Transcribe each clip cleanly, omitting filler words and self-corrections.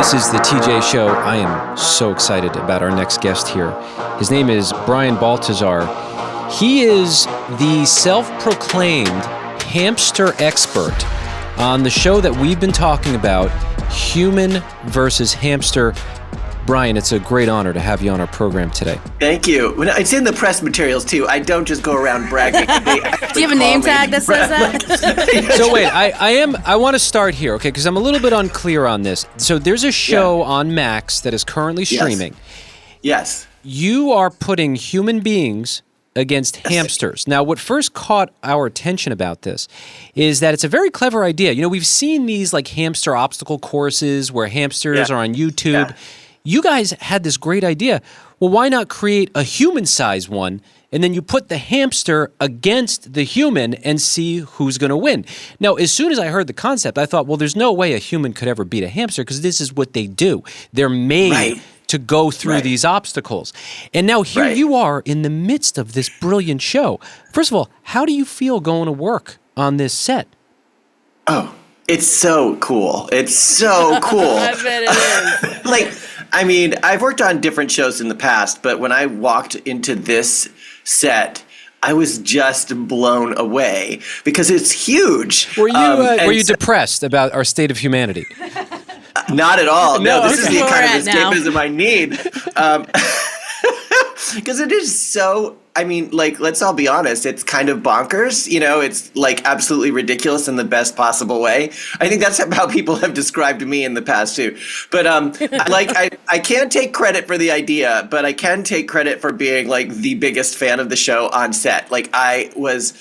This is the TJ Show. I am so excited about our next guest here. His name is Brian Balthazar. He is the self-proclaimed hamster expert on the show that we've been talking about, Human versus Hamster. Brian, it's a great honor to have you on our program today. Thank you. It's in the press materials, too. I don't just go around bragging. Do you have a name tag that says that? So wait, I want to start here, okay, because I'm a little bit unclear on this. So there's a show on Max that is currently streaming. Yes. You are putting human beings against hamsters. Now, what first caught our attention about this is that it's a very clever idea. You know, we've seen these like hamster obstacle courses where hamsters are on YouTube. Yeah. You guys had this great idea. Well, why not create a human-sized one, and then you put the hamster against the human and see who's going to win? Now, as soon as I heard the concept, I thought, well, there's no way a human could ever beat a hamster because this is what they do. They're made to go through these obstacles. And now here you are in the midst of this brilliant show. First of all, how do you feel going to work on this set? Oh, it's so cool. It's so cool. I bet it is. I mean, I've worked on different shows in the past, but when I walked into this set, I was just blown away because it's huge. Were you depressed about our state of humanity? Not at all. No, this is the kind of escapism now. I need. Because it is so, I mean, let's all be honest, it's kind of bonkers. You know, it's absolutely ridiculous in the best possible way. I think that's how people have described me in the past too. But I can't take credit for the idea, but I can take credit for being the biggest fan of the show on set. I was,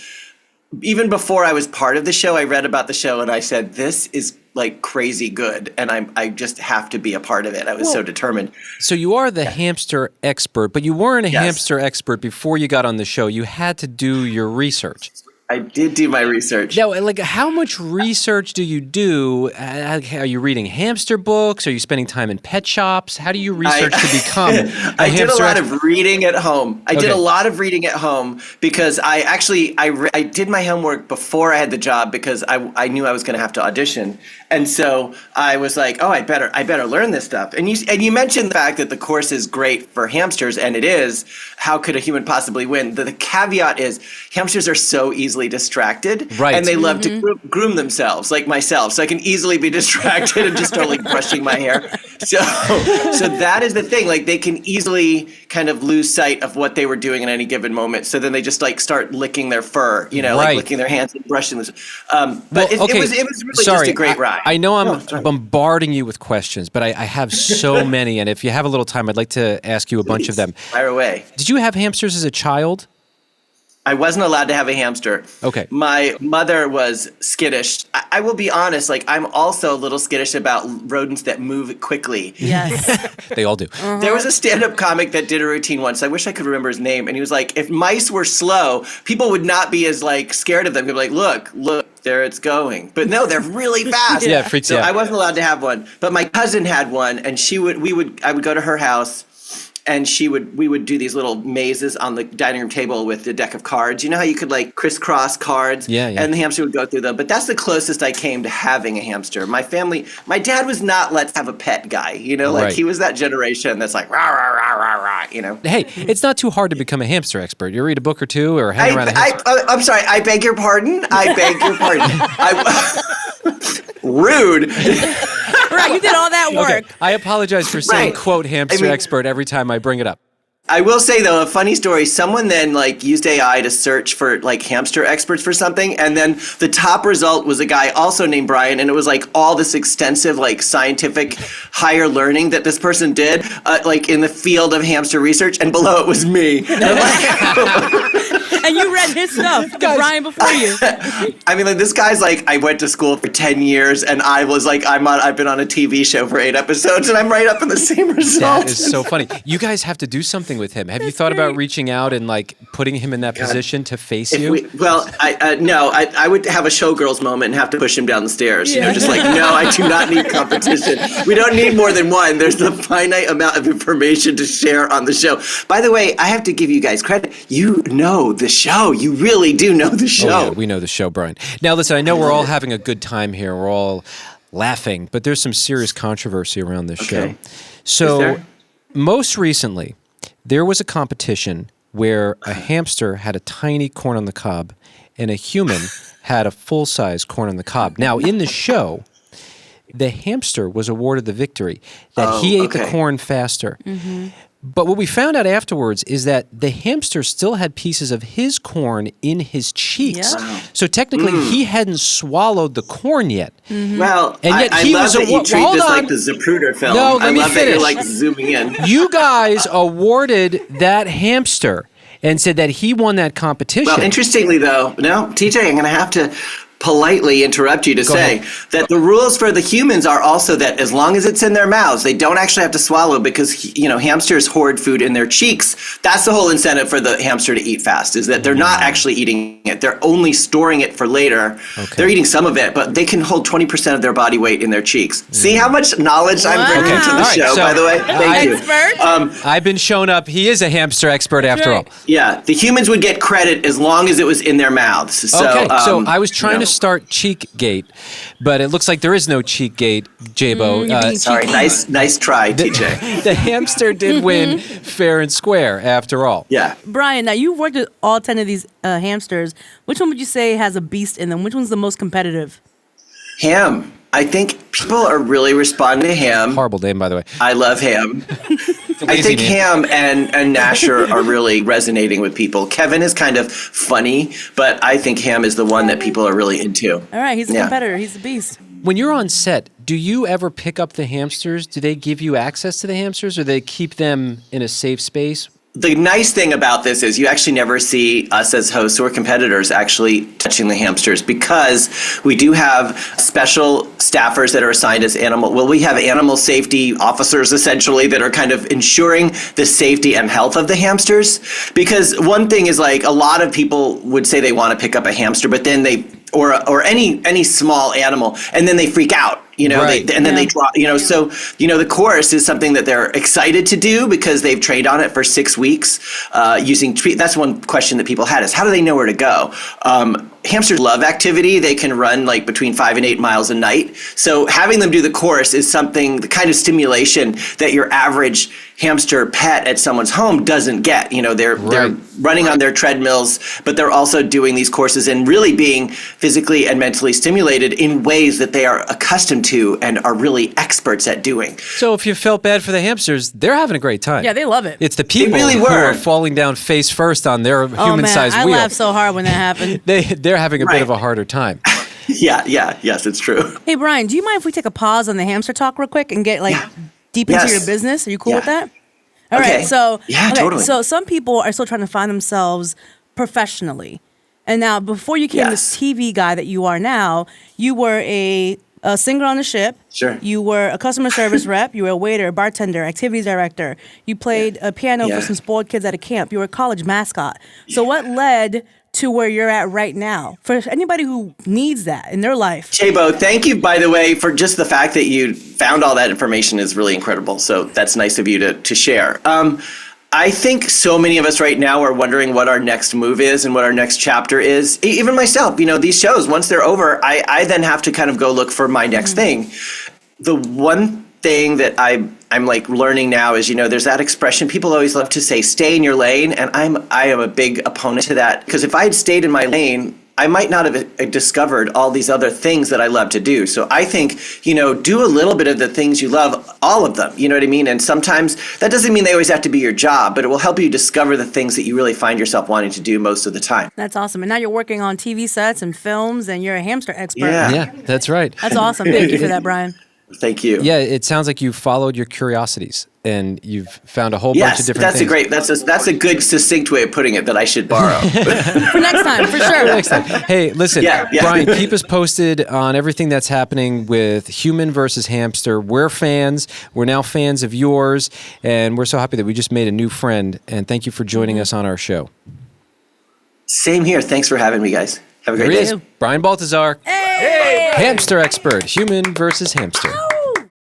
even before I was part of the show, I read about the show and I said, this is crazy good, and I just have to be a part of it. I was so determined. So you are the hamster expert, but you weren't a hamster expert before you got on the show. You had to do your research. I did do my research. Now, how much research do you do? Are you reading hamster books? Are you spending time in pet shops? How do you research to become a hamster expert? I did a lot of reading at home. I did a lot of reading at home because I did my homework before I had the job because I knew I was going to have to audition. And so I was like, oh, I better learn this stuff. And you mentioned the fact that the course is great for hamsters, and it is. How could a human possibly win? The caveat is hamsters are so easily distracted, and they love to groom themselves, like myself. So I can easily be distracted and just start brushing my hair. So that is the thing. They can easily kind of lose sight of what they were doing in any given moment. So then they just start licking their fur, licking their hands and brushing this. But it was really just a great ride. I know I'm bombarding you with questions, but I have so many. And if you have a little time, I'd like to ask you a bunch of them. Fire away. Did you have hamsters as a child? I wasn't allowed to have a hamster. Okay. My mother was skittish. I will be honest, I'm also a little skittish about rodents that move quickly. Yes. They all do. Uh-huh. There was a stand-up comic that did a routine once. I wish I could remember his name. And he was like, if mice were slow, people would not be as scared of them. They'd be like, look, there it's going. But no, they're really fast. Yeah, it freaks you out. I wasn't allowed to have one. But my cousin had one, and I would go to her house. And we would do these little mazes on the dining room table with the deck of cards. You know how you could crisscross cards? Yeah. And the hamster would go through them. But that's the closest I came to having a hamster. My dad was not let's have a pet guy. He was that generation that's rah, rah, rah, rah, rah, Hey, it's not too hard to become a hamster expert. You read a book or two or hang around a hamster. I'm sorry. I beg your pardon. Rude. Right, you did all that work. Okay. I apologize for saying, quote, hamster expert every time I bring it up. I will say, though, a funny story. Someone then used AI to search for hamster experts for something. And then the top result was a guy also named Brian. And it was all this extensive scientific higher learning that this person did in the field of hamster research. And below it was me. And you read his stuff, Brian, before you. I mean, this guy's I went to school for 10 years, and I was I've been on a TV show for 8 episodes, and I'm right up in the same result. That is so funny. You guys have to do something with him. Have you thought about reaching out and putting him in that position to face you? No, I would have a showgirls moment and have to push him down the stairs. No, I do not need competition. We don't need more than one. There's a finite amount of information to share on the show. By the way, I have to give you guys credit. You know the show. You really do know the show. Oh, yeah, we know the show, Brian. Now, listen, I know we're all having a good time here. We're all laughing, but there's some serious controversy around this Okay. show. So, there? most recently, there was a competition where a hamster had a tiny corn on the cob and a human had a full-size corn on the cob. Now, in the show, the hamster was awarded the victory that he ate the corn faster. But what we found out afterwards is that the hamster still had pieces of his corn in his cheeks. Yeah. Wow. So technically, he hadn't swallowed the corn yet. Well, And yet I he love was that you treat hold this on. like the Zapruder film. No, let I me love that you're finish. like zooming in. You guys awarded that hamster and said that he won that competition. Well, interestingly, though, no, TJ, I'm going to have to politely interrupt you to say that the rules for the humans are also that as long as it's in their mouths, they don't actually have to swallow because, hamsters hoard food in their cheeks. That's the whole incentive for the hamster to eat fast, is that they're not actually eating it. They're only storing it for later. Okay. They're eating some of it, but they can hold 20% of their body weight in their cheeks. See how much knowledge I'm bringing to the show, by the way? Thank you. I've been shown up. He is a hamster expert after all. Yeah, the humans would get credit as long as it was in their mouths. So, so I was trying to start Cheekgate, but it looks like there is no Cheekgate, Jabo. Sorry, nice try, TJ. The hamster did win fair and square after all. Yeah. Brian, now you've worked with all 10 of these hamsters. Which one would you say has a beast in them? Which one's the most competitive? Ham. I think people are really responding to Ham. Horrible name, by the way. I love Ham. I think Ham and Nasher are really resonating with people. Kevin is kind of funny, but I think Ham is the one that people are really into. All right, he's a competitor. He's a beast. When you're on set, do you ever pick up the hamsters? Do they give you access to the hamsters, or do they keep them in a safe space? The nice thing about this is you actually never see us as hosts or competitors actually touching the hamsters, because we do have special staffers that are assigned as we have animal safety officers essentially that are kind of ensuring the safety and health of the hamsters. Because one thing is, like, a lot of people would say they want to pick up a hamster, but then or any small animal, and then they freak out. Right. They drop, so, the course is something that they're excited to do because they've trained on it for 6 weeks using treat. That's one question that people had, is how do they know where to go? Hamsters love activity. They can run like between 5 and 8 miles a night. So having them do the course is the kind of stimulation that your average hamster pet at someone's home doesn't get. They're running on their treadmills, but they're also doing these courses and really being physically and mentally stimulated in ways that they are accustomed to and are really experts at doing. So if you felt bad for the hamsters, they're having a great time. Yeah, they love it. It's the people who are falling down face first on their human-sized wheel. I laughed so hard when that happened. They're having a bit of a harder time. Yes, it's true. Hey, Brian, do you mind if we take a pause on the hamster talk real quick and get deep into your business? Are you cool with that? All right. So totally. So some people are still trying to find themselves professionally. And now, before you became this TV guy that you are now, you were a singer on the ship. Sure. You were a customer service rep. You were a waiter, bartender, activities director. You played a piano for some spoiled kids at a camp. You were a college mascot. So what led to where you're at right now, for anybody who needs that in their life? Chabo, thank you, by the way, for just the fact that you found all that information is really incredible. So that's nice of you to share. I think so many of us right now are wondering what our next move is and what our next chapter is. Even myself, these shows, once they're over, I then have to kind of go look for my next thing. The one thing that I'm like learning now is, there's that expression people always love to say, stay in your lane. And I am a big opponent to that, because if I had stayed in my lane, I might not have discovered all these other things that I love to do. So I think, do a little bit of the things you love, all of them, you know what I mean? And sometimes that doesn't mean they always have to be your job, but it will help you discover the things that you really find yourself wanting to do most of the time. That's awesome. And now you're working on TV sets and films, and you're a hamster expert. Yeah, that's right. That's awesome. Thank you for that, Brian. Thank you. Yeah, it sounds like you followed your curiosities and you've found a whole bunch of different things. That's a good succinct way of putting it that I should borrow. For next time, for sure. Next time. Hey, listen, Brian, keep us posted on everything that's happening with Human versus Hamster. We're fans. We're now fans of yours, and we're so happy that we just made a new friend. And thank you for joining us on our show. Same here. Thanks for having me, guys. Have a great day. Brian Balthazar. Hey! Hamster expert, Human versus Hamster.